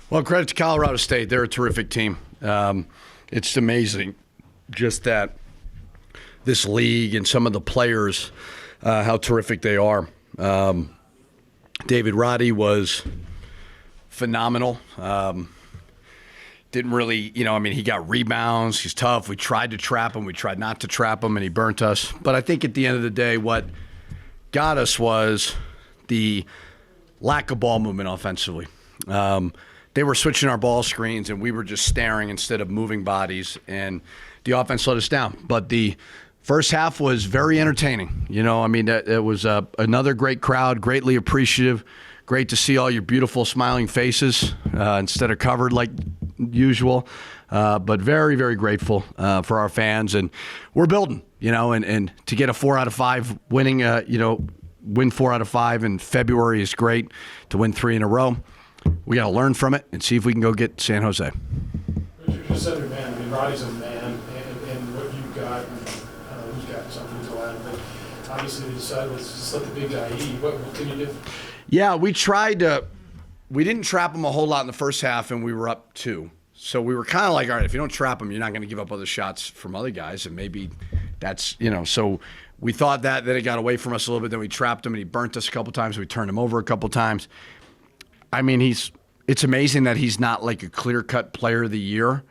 Well, credit to Colorado State. They're a terrific team. It's amazing just that this league and some of the players, how terrific they are. David Roddy was phenomenal. Didn't really, he got rebounds. He's tough. We tried to trap him. We tried not to trap him, and he burnt us. But I think at the end of the day, what got us was the lack of ball movement offensively. They were switching our ball screens, and we were just staring instead of moving bodies, and the offense let us down. But the first half was very entertaining. It was another great crowd, greatly appreciative. Great to see all your beautiful smiling faces instead of covered like usual. But very, very grateful for our fans. And we're building, and to get a 4 out of 5 winning, win 4 out of 5 in February is great. To win 3 in a row, we got to learn from it and see if we can go get San Jose. Richard, you said a man. I mean, Roddy's a man, and what you've got, and I don't know who's got something to add, but obviously they decided let's just let the big guy eat. What can you do? Yeah, we tried to. We didn't trap him a whole lot in the first half, and we were up 2. So we were kind of like, all right, if you don't trap him, you're not going to give up other shots from other guys, and maybe that's, so we thought that. Then it got away from us a little bit. Then we trapped him, and he burnt us a couple times. We turned him over a couple times. I mean, it's amazing that he's not like a clear-cut player of the year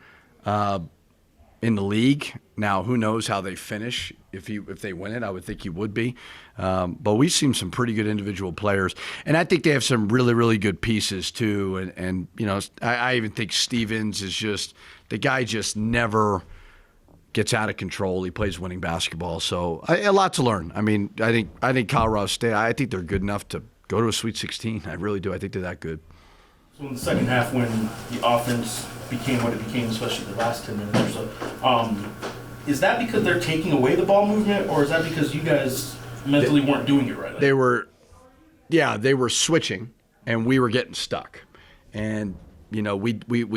in the league. Now, who knows how they finish? If they win it, I would think he would be. But we've seen some pretty good individual players. And I think they have some really, really good pieces, too. And I even think Stevens is just – the guy just never gets out of control. He plays winning basketball. So a lot to learn. I mean, I think Colorado State – I think they're good enough to go to a Sweet 16. I really do. I think they're that good. So in the second half, when the offense became what it became, especially the last 10 minutes or so, is that because they're taking away the ball movement, or is that because you guys mentally weren't doing it right? They were switching, and we were getting stuck. And, we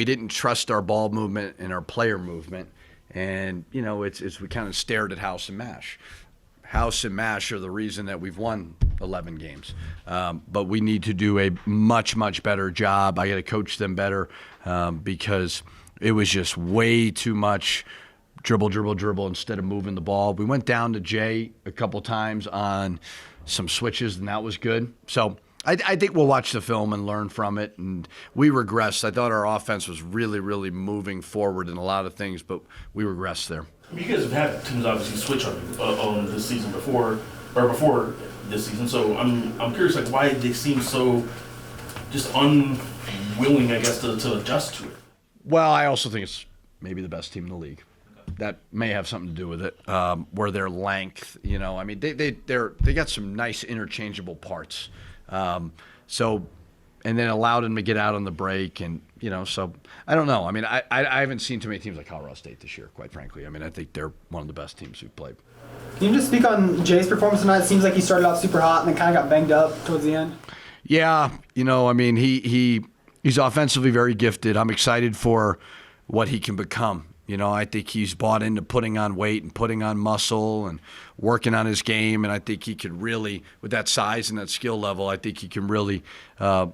didn't trust our ball movement and our player movement. And, it's we kind of stared at House and Mash. House and Mash are the reason that we've won 11 games. But we need to do a much, much better job. I got to coach them better because it was just way too much dribble instead of moving the ball. We went down to Jay a couple times on some switches, and that was good. So I think we'll watch the film and learn from it. And we regressed. I thought our offense was really, really moving forward in a lot of things, but we regressed there. You guys have had teams obviously switch on this season before this season. So I'm curious, like, why they seem so just unwilling, I guess, to adjust to it. Well, I also think it's maybe the best team in the league. That may have something to do with it, where their length, they got some nice interchangeable parts. And then allowed them to get out on the break, and so I don't know. I mean, I haven't seen too many teams like Colorado State this year, quite frankly. I mean, I think they're one of the best teams we've played. Can you just speak on Jay's performance tonight? It seems like he started off super hot and then kind of got banged up towards the end. Yeah, I mean, he's offensively very gifted. I'm excited for what he can become. I think he's bought into putting on weight and putting on muscle and working on his game, and I think he could really, with that size and that skill level, I think he can really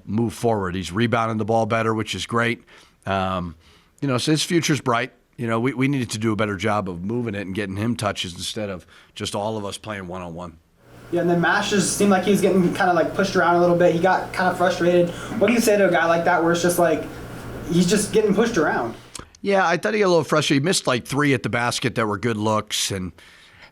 move forward. He's rebounding the ball better, which is great. So his future's bright. We needed to do a better job of moving it and getting him touches instead of just all of us playing one-on-one. Yeah, and then Mash just seemed like he was getting kind of like pushed around a little bit. He got kind of frustrated. What do you say to a guy like that where it's just like he's just getting pushed around? Yeah, I thought he got a little frustrated. He missed like 3 at the basket that were good looks, and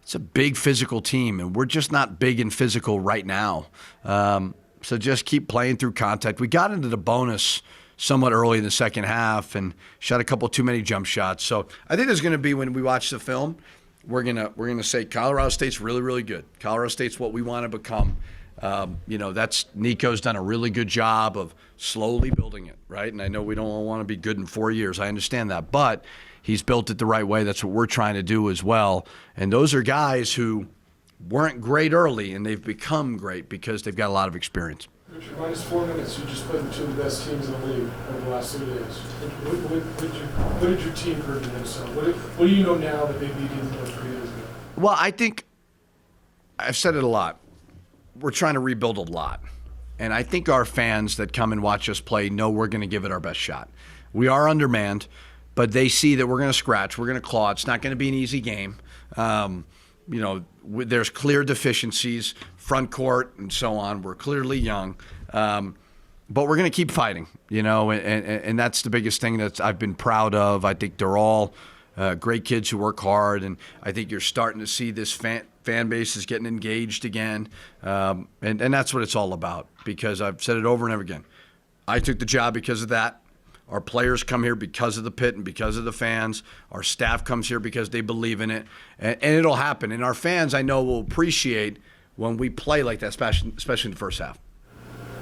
it's a big physical team, and we're just not big and physical right now. So just keep playing through contact. We got into the bonus somewhat early in the second half and shot a couple too many jump shots. So I think there's going to be, when we watch the film, we're gonna say Colorado State's really, really good. Colorado State's what we want to become. That's Nico's done a really good job of slowly building it, right? And I know we don't want to be good in 4 years. I understand that. But he's built it the right way. That's what we're trying to do as well. And those are guys who weren't great early, and they've become great because they've got a lot of experience. Richard, minus 4 minutes, you just put in 2 of the best teams in the league over the last 2 days. What did your team prove to themselves? What do you know now that maybe you didn't know 3 years ago? Well, I think I've said it a lot. We're trying to rebuild a lot. And I think our fans that come and watch us play know we're going to give it our best shot. We are undermanned, but they see that we're going to scratch, we're going to claw. It's not going to be an easy game. There's clear deficiencies, front court and so on. We're clearly young. But we're going to keep fighting, and that's the biggest thing that I've been proud of. I think they're all great kids who work hard, and I think you're starting to see this fan base is getting engaged again, and that's what it's all about, because I've said it over and over again. I took the job because of that. Our players come here because of the pit and because of the fans. Our staff comes here because they believe in it, and it'll happen. And our fans, I know, will appreciate when we play like that, especially in the first half.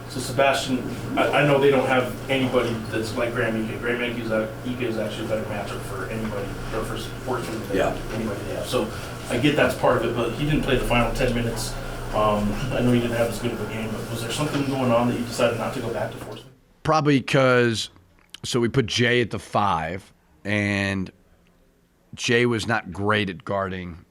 So Sebastian, I know they don't have anybody that's like Graham Ike. Graham Ike is actually a better matchup for anybody, or for Sportsman than anybody they have. So I get that's part of it, but he didn't play the final 10 minutes. I know he didn't have as good of a game, but was there something going on that you decided not to go back to Sportsman? Probably because, so we put Jay at the 5, and Jay was not great at guarding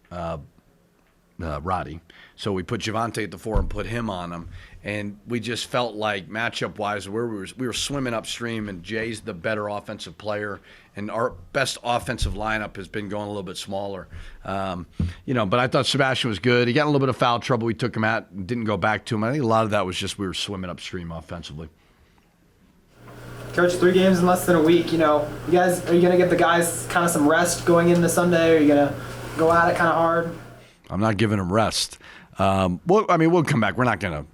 Roddy. So we put Javante at the 4 and put him on him. And we just felt like matchup-wise, we were swimming upstream, and Jay's the better offensive player, and our best offensive lineup has been going a little bit smaller. But I thought Sebastian was good. He got in a little bit of foul trouble. We took him out and didn't go back to him. I think a lot of that was just we were swimming upstream offensively. Coach, 3 games in less than a week. You guys, are you going to give the guys kind of some rest going into Sunday? Are you going to go at it kind of hard? I'm not giving them rest. We'll come back. We're not going to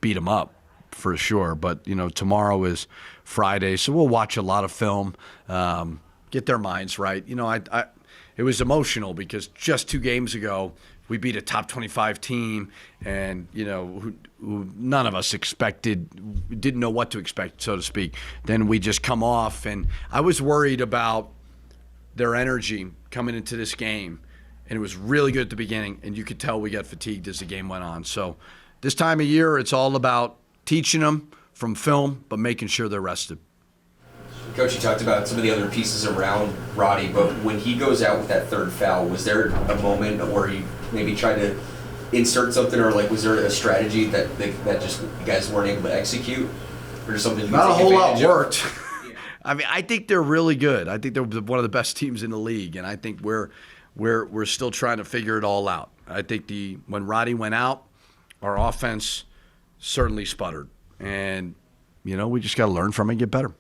beat them up for sure, but tomorrow is Friday, so we'll watch a lot of film, get their minds right. It was emotional because just 2 games ago we beat a top 25 team, and who none of us didn't know what to expect, so to speak. Then we just come off, and I was worried about their energy coming into this game, and it was really good at the beginning, and you could tell we got fatigued as the game went on. So this time of year, it's all about teaching them from film, but making sure they're rested. Coach, you talked about some of the other pieces around Roddy, but when he goes out with that 3rd foul, was there a moment where he maybe tried to insert something, or was there a strategy that just you guys weren't able to execute, or just something? Not a whole lot worked. I think they're really good. I think they're one of the best teams in the league, and I think we're still trying to figure it all out. I think when Roddy went out, our offense certainly sputtered, and we just got to learn from it and get better.